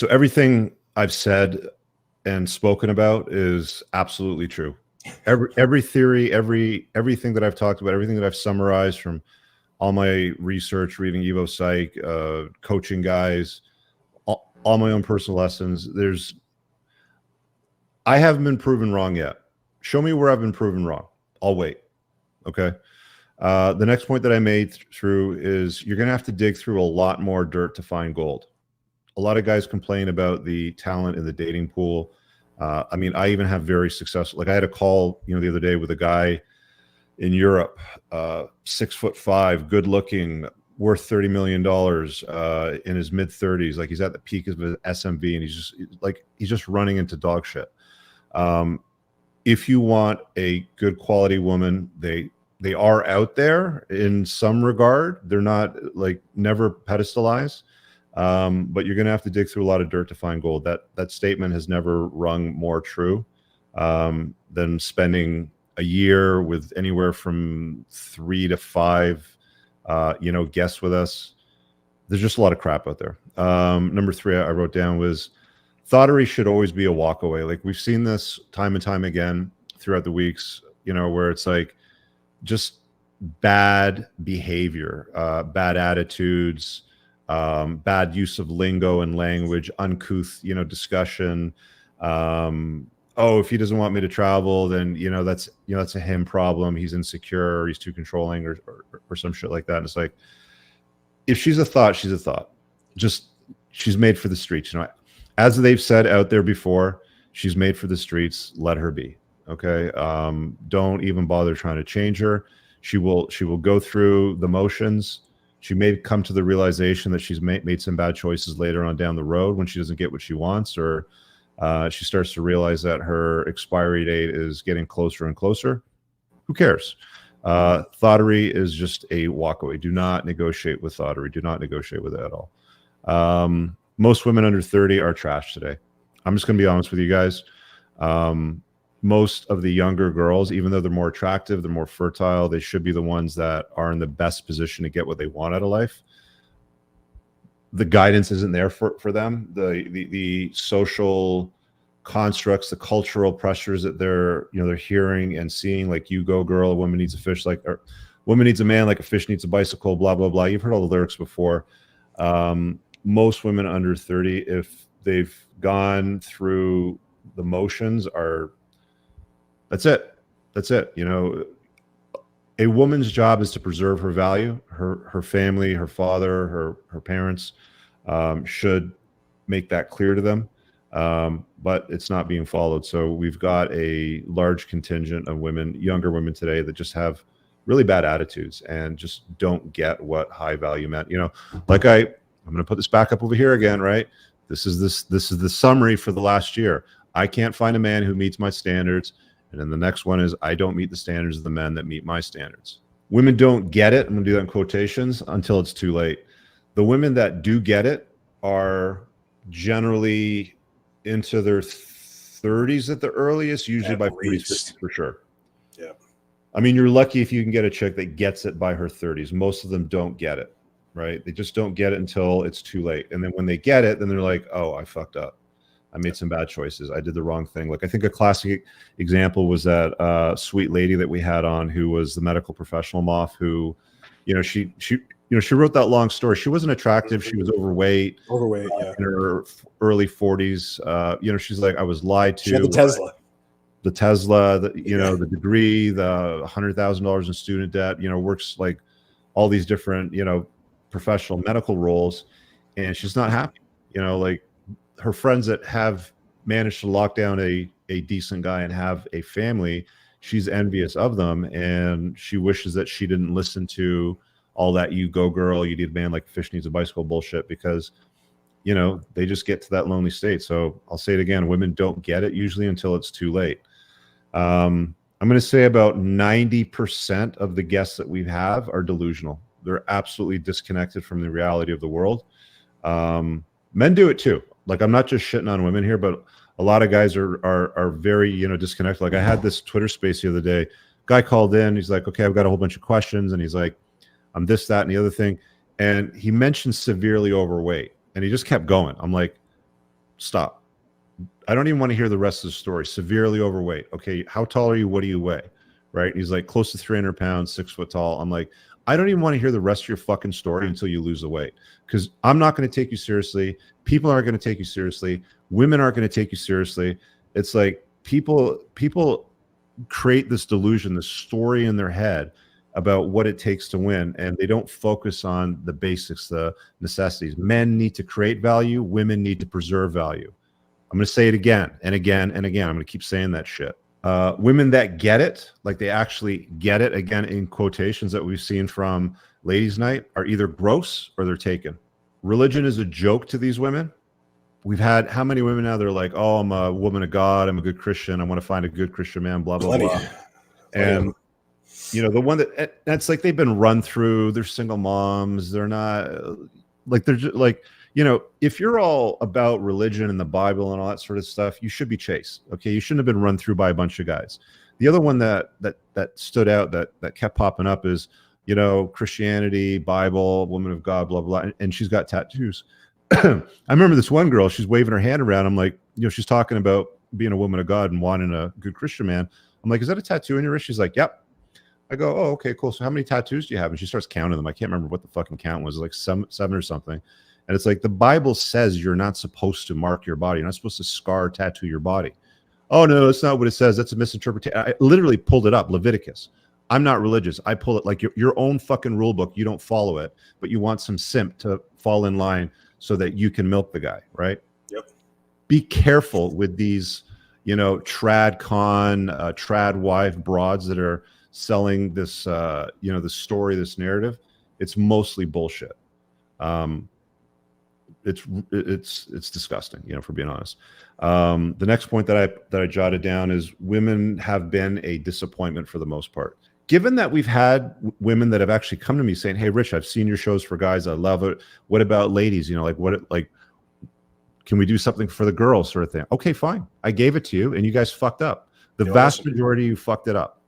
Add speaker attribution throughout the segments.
Speaker 1: So everything I've said and spoken about is absolutely true. Every theory, everything that I've talked about, everything that I've summarized from all my research, reading Evo Psych, coaching guys, all my own personal lessons. I haven't been proven wrong yet. Show me where I've been proven wrong. I'll wait. Okay. The next point that I made through is you're going to have to dig through a lot more dirt to find gold. A lot of guys complain about the talent in the dating pool. I mean, I even have very successful, like I had a call, the other day with a guy in Europe, 6'5", good looking, worth $30 million, in his mid 30s. Like he's at the peak of his SMV and he's just running into dog shit. If you want a good quality woman, they are out there in some regard. They're not like never pedestalized. But you're going to have to dig through a lot of dirt to find gold. That statement has never rung more true than spending a year with anywhere from 3 to 5, guests with us. There's just a lot of crap out there. Number 3 I wrote down was thoughtery should always be a walk away. Like we've seen this time and time again throughout the weeks, where it's like just bad behavior, bad attitudes, bad use of lingo and language, uncouth, discussion. Oh, if he doesn't want me to travel, then that's a him problem. He's insecure, or he's too controlling, or some shit like that. And it's like, if she's a thought, she's a thought. Just she's made for the streets. As they've said out there before, she's made for the streets. Let her be. Okay. Don't even bother trying to change her. She will go through the motions. She may come to the realization that she's made some bad choices later on down the road when she doesn't get what she wants, or she starts to realize that her expiry date is getting closer and closer. Who cares? Thoughtery is just a walkaway. Do not negotiate with thoughtery. Do not negotiate with it at all. Most women under 30 are trash today. I'm just going to be honest with you guys. Most of the younger girls, even though they're more attractive, they're more fertile, they should be the ones that are in the best position to get what they want out of life. The guidance isn't there for them. The social constructs, the cultural pressures that they're hearing and seeing, like, you go girl, a woman needs a fish, or woman needs a man like a fish needs a bicycle, blah, blah, blah. You've heard all the lyrics before. Most women under 30, if they've gone through the motions, that's it. A woman's job is to preserve her value. Her family, her father, her parents should make that clear to them. But it's not being followed. So we've got a large contingent of women, younger women today, that just have really bad attitudes and just don't get what high value meant. Like I'm going to put this back up over here again, right? This is the summary for the last year. I can't find a man who meets my standards. And then the next one is, I don't meet the standards of the men that meet my standards. Women don't get it, I'm going to do that in quotations, until it's too late. The women that do get it are generally into their 30s at the earliest, usually by 40s, 50s for sure.
Speaker 2: Yeah.
Speaker 1: I mean, you're lucky if you can get a chick that gets it by her 30s. Most of them don't get it, right? They just don't get it until it's too late. And then when they get it, then they're like, oh, I fucked up. I made some bad choices. I did the wrong thing. Like, I think a classic example was that sweet lady that we had on, who was the medical professional moth, who, she wrote that long story. She wasn't attractive. She was overweight,
Speaker 2: yeah.
Speaker 1: In her early 40s. She's like, I was lied to.
Speaker 2: She had the Tesla.
Speaker 1: The degree, the $100,000 in student debt, works like all these different, professional medical roles. And she's not happy, like, her friends that have managed to lock down a decent guy and have a family, she's envious of them, and she wishes that she didn't listen to all that "you go girl, you need a man like a fish needs a bicycle" bullshit, because they just get to that lonely state. So I'll say it again, women don't get it usually until it's too late. I'm going to say about 90% of the guests that we have are delusional. They're absolutely disconnected from the reality of the world. Men do it too. Like, I'm not just shitting on women here, but a lot of guys are very, disconnected. Like, I had this Twitter space the other day. Guy called in. He's like, okay, I've got a whole bunch of questions. And he's like, I'm this, that, and the other thing. And he mentioned severely overweight. And he just kept going. I'm like, stop. I don't even want to hear the rest of the story. Severely overweight. Okay, how tall are you? What do you weigh? Right? And he's like close to 300 pounds, 6 foot tall. I'm like, I don't even want to hear the rest of your fucking story until you lose the weight, because I'm not going to take you seriously. People aren't going to take you seriously. Women aren't going to take you seriously. It's like people create this delusion, this story in their head about what it takes to win, and they don't focus on the basics, the necessities. Men need to create value. Women need to preserve value. I'm going to say it again and again and again. I'm going to keep saying that shit. Women that get it, like they actually get it, again, in quotations that we've seen from Ladies' Night, are either gross or they're taken. Religion is a joke to these women. We've had how many women now? They're like, oh, I'm a woman of God. I'm a good Christian. I want to find a good Christian man, blah, blah, blah. And you know, the one that's like they've been run through. They're single moms. They're not like, they're just like, you know, if you're all about religion and the Bible and all that sort of stuff, you should be chased. Okay, you shouldn't have been run through by a bunch of guys. The other one that stood out that kept popping up is, you know, Christianity, Bible, woman of God, blah blah, and she's got tattoos. I remember this one girl. She's waving her hand around. I'm like, you know, she's talking about being a woman of God and wanting a good Christian man. I'm like, is that a tattoo in your wrist? She's like, yep. I go, oh, okay, cool. So how many tattoos do you have? And she starts counting them. I can't remember what the fucking count was, like seven or something. And it's like, the Bible says you're not supposed to mark your body. You're not supposed to scar, tattoo your body. Oh, no, that's not what it says. That's a misinterpretation. I literally pulled it up, Leviticus. I'm not religious. I pull it like your own fucking rule book. You don't follow it, but you want some simp to fall in line so that you can milk the guy, right?
Speaker 2: Yep.
Speaker 1: Be careful with these, you know, trad wife broads that are selling this, you know, the story, this narrative. It's mostly bullshit. It's disgusting, you know, for being honest. The next point that I jotted down is women have been a disappointment for the most part. Given that we've had women that have actually come to me saying, hey, Rich, I've seen your shows for guys. I love it. What about ladies? You know, like, can we do something for the girls sort of thing? Okay, fine. I gave it to you and you guys fucked up. The vast majority of you fucked it up.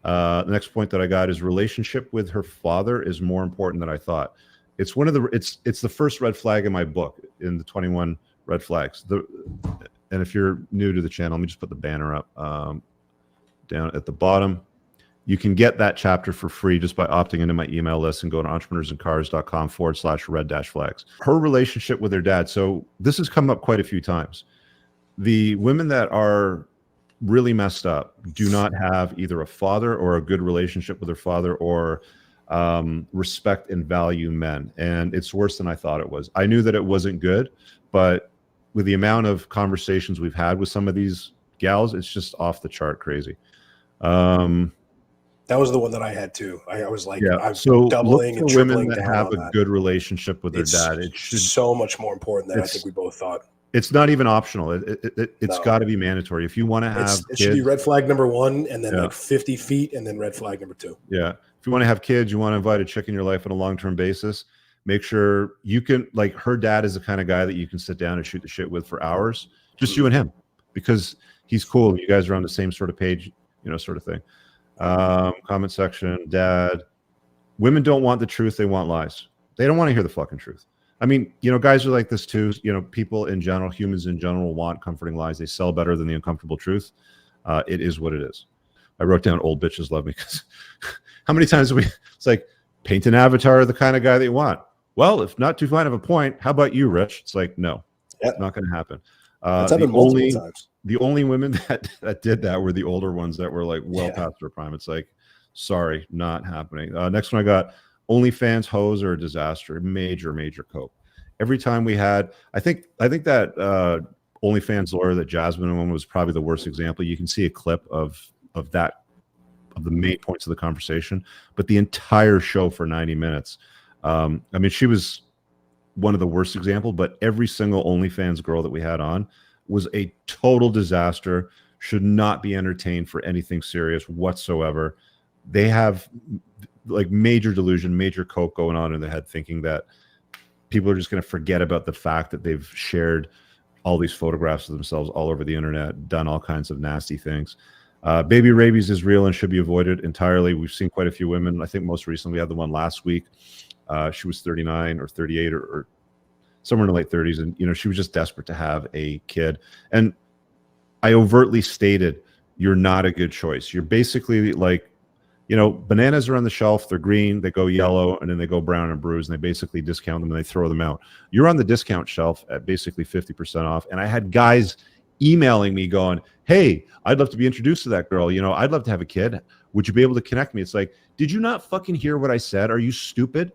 Speaker 1: The next point that I got is relationship with her father is more important than I thought. It's one of the it's the first red flag in my book, in the 21 red flags. And if you're new to the channel, let me just put the banner up down at the bottom. You can get that chapter for free just by opting into my email list and go to entrepreneursandcars.com/red-flags. Her relationship with her dad. So this has come up quite a few times. The women that are really messed up do not have either a father or a good relationship with their father, or respect and value men. And it's worse than I thought it was. I knew that it wasn't good, but with the amount of conversations we've had with some of these gals, it's just off the chart crazy.
Speaker 2: That was the one that I had too. I was like,
Speaker 1: yeah.
Speaker 2: I'm
Speaker 1: so
Speaker 2: doubling and tripling
Speaker 1: women that
Speaker 2: down
Speaker 1: have
Speaker 2: on
Speaker 1: a
Speaker 2: that.
Speaker 1: good relationship with their dad. It should
Speaker 2: so much more important than I think we both thought.
Speaker 1: It's not even optional. It's got to be mandatory. If you want to have
Speaker 2: it should be red flag number 1, and then
Speaker 1: Yeah.
Speaker 2: like 50 feet, and then red flag number 2.
Speaker 1: Yeah. If you want to have kids, you want to invite a chick in your life on a long-term basis, make sure you can, like, her dad is the kind of guy that you can sit down and shoot the shit with for hours, just you and him, because he's cool. You guys are on the same sort of page, you know, sort of thing. Comment section, dad. Women don't want the truth. They want lies. They don't want to hear the fucking truth. I mean, you know, guys are like this too. You know, people in general, humans in general, want comforting lies. They sell better than the uncomfortable truth. It is what it is. I wrote down old bitches love me, because how many times it's like, paint an avatar of the kind of guy that you want. Well, if not too fine of a point, how about you, Rich? It's like, no, it's not going to happen.
Speaker 2: That's happened multiple times.
Speaker 1: The only women that did that were the older ones that were like past their prime. It's like, sorry, not happening. Next one I got, OnlyFans hoes are a disaster. Major cope. Every time we had, I think that OnlyFans lawyer that Jasmine one was probably the worst example. You can see a clip of the main points of the conversation, but the entire show for 90 minutes. I mean, she was one of the worst example, but every single OnlyFans girl that we had on was a total disaster, should not be entertained for anything serious whatsoever. They have like major delusion, major coke going on in their head, thinking that people are just going to forget about the fact that they've shared all these photographs of themselves all over the internet, done all kinds of nasty things. Baby rabies is real and should be avoided entirely. We've seen quite a few women. I think most recently we had the one last week. She was 39 or 38 or somewhere in the late 30s, and she was just desperate to have a kid. And I overtly stated, you're not a good choice. You're basically like, bananas are on the shelf, they're green, they go yellow, and then they go brown and bruised, and they basically discount them and they throw them out. You're on the discount shelf at basically 50% off. And I had guys emailing me going, hey, I'd love to be introduced to that girl. I'd love to have a kid. Would you be able to connect me? It's like, did you not fucking hear what I said? Are you stupid?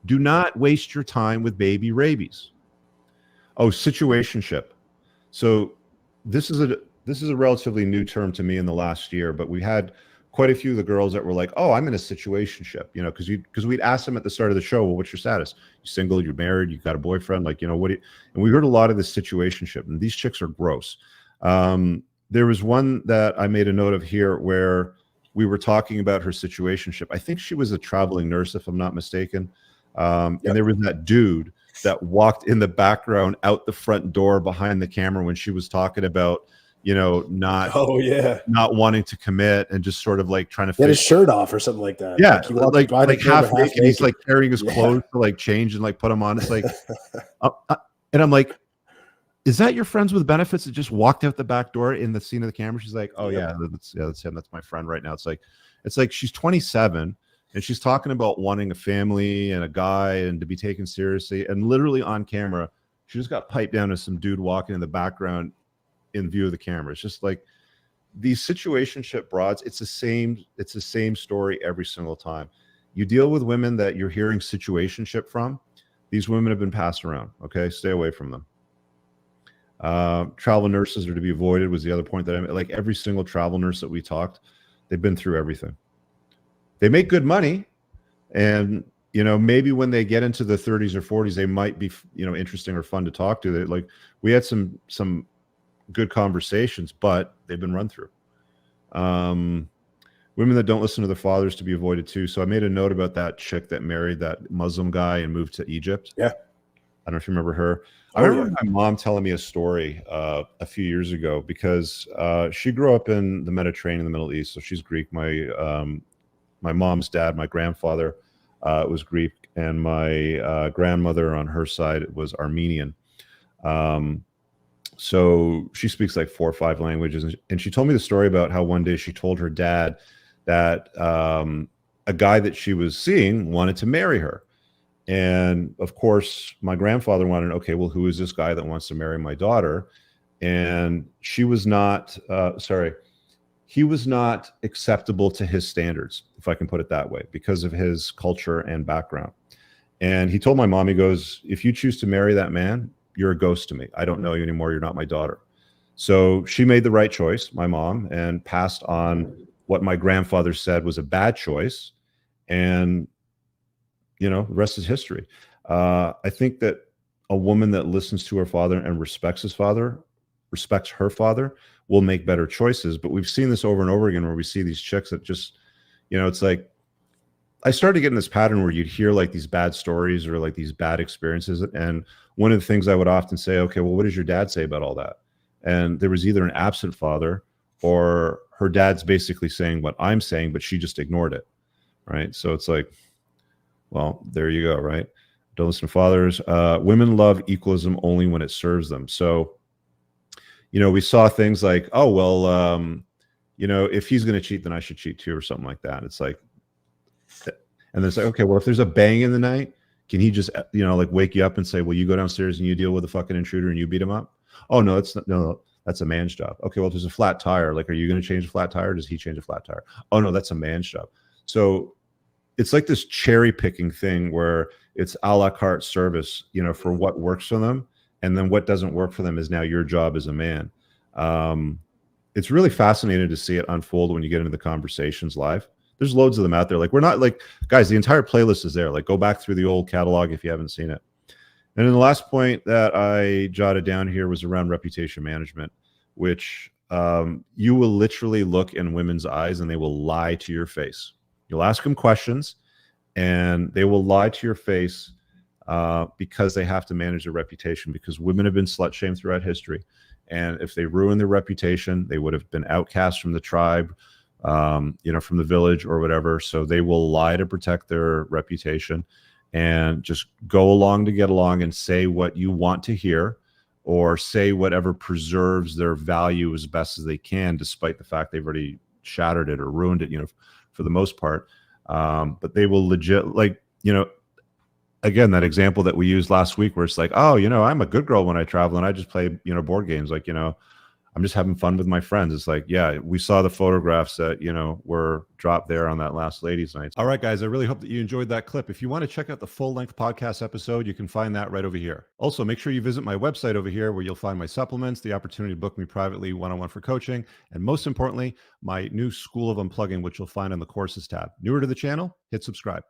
Speaker 1: Do not waste your time with baby rabies. Oh, situationship. So this is a relatively new term to me in the last year, but we had quite a few of the girls that were like, oh, I'm in a situationship, because we'd ask them at the start of the show, well, what's your status? You single, you're married, you got a boyfriend, like, and we heard a lot of this situationship, and these chicks are gross. There was one that I made a note of here where we were talking about her situationship. I think she was a traveling nurse, if I'm not mistaken. And there was that dude that walked in the background out the front door behind the camera when she was talking about, not wanting to commit and just sort of like trying to
Speaker 2: get his shirt off or something like that.
Speaker 1: Yeah, like half naked. He's like carrying his clothes to like change and like put them on. It's like, and I'm like, is that your friends with benefits that just walked out the back door in the scene of the camera? She's like, oh yeah, that's him. That's my friend right now. It's like she's 27 and she's talking about wanting a family and a guy and to be taken seriously. And literally on camera, she just got piped down to some dude walking in the background in view of the camera. It's just like these situationship broads. It's the same story every single time. You deal with women that you're hearing situationship from. These women have been passed around. Okay, stay away from them. Travel nurses are to be avoided was the other point that I made. Like every single travel nurse that we talked, they've been through everything. They make good money, and maybe when they get into the 30s or 40s, they might be interesting or fun to talk to. Like we had some good conversations, but they've been run through. Women that don't listen to their fathers to be avoided too. So I made a note about that chick that married that Muslim guy and moved to Egypt.
Speaker 2: Yeah.
Speaker 1: I don't know if you remember her. I remember my mom telling me a story a few years ago because she grew up in the Mediterranean, the Middle East. So she's Greek. My mom's dad, my grandfather was Greek, and my grandmother on her side was Armenian. So she speaks like 4 or 5 languages. And she told me the story about how one day she told her dad that a guy that she was seeing wanted to marry her. And of course, my grandfather wanted to know, okay, well, who is this guy that wants to marry my daughter? And he was not acceptable to his standards, if I can put it that way, because of his culture and background. And he told my mom, he goes, if you choose to marry that man, you're a ghost to me. I don't know you anymore. You're not my daughter. So she made the right choice, my mom, and passed on what my grandfather said was a bad choice. And, the rest is history. I think that a woman that listens to her father and respects her father, will make better choices. But we've seen this over and over again where we see these chicks that just, it's like, I started getting this pattern where you'd hear like these bad stories or like these bad experiences. And one of the things I would often say, okay, well, what does your dad say about all that? And there was either an absent father or her dad's basically saying what I'm saying, but she just ignored it. Right. So it's like, well, there you go. Right. Don't listen to fathers. Women love equalism only when it serves them. So, we saw things like, oh, well, if he's going to cheat, then I should cheat too, or something like that. It's like, and then it's like, okay, well, if there's a bang in the night, can he just, like wake you up and say, well, you go downstairs and you deal with the fucking intruder and you beat him up? Oh, no, that's a man's job. Okay, well, if there's a flat tire, like, are you going to change a flat tire? Or does he change a flat tire? Oh, no, that's a man's job. So it's like this cherry picking thing where it's a la carte service, for what works for them. And then what doesn't work for them is now your job as a man. It's really fascinating to see it unfold when you get into the conversations live. There's loads of them out there. Like, we're not like, guys, the entire playlist is there. Like, go back through the old catalog if you haven't seen it. And then the last point that I jotted down here was around reputation management, which you will literally look in women's eyes and they will lie to your face. You'll ask them questions and they will lie to your face because they have to manage their reputation, because women have been slut shamed throughout history. And if they ruin their reputation, they would have been outcast from the tribe, from the village or whatever. So they will lie to protect their reputation. and just go along to get along and say what you want to hear, or say whatever preserves their value as best as they can, despite the fact they've already shattered it or ruined it, for the most part. But they will legit, like, again, that example that we used last week where it's like, oh, I'm a good girl when I travel and I just play, board games. Like, I'm just having fun with my friends. It's like, yeah, we saw the photographs that, were dropped there on that last ladies' night. All right, guys, I really hope that you enjoyed that clip. If you want to check out the full-length podcast episode, you can find that right over here. Also, make sure you visit my website over here where you'll find my supplements, the opportunity to book me privately one-on-one for coaching, and most importantly, my new School of Unplugging, which you'll find on the courses tab. Newer to the channel, hit subscribe.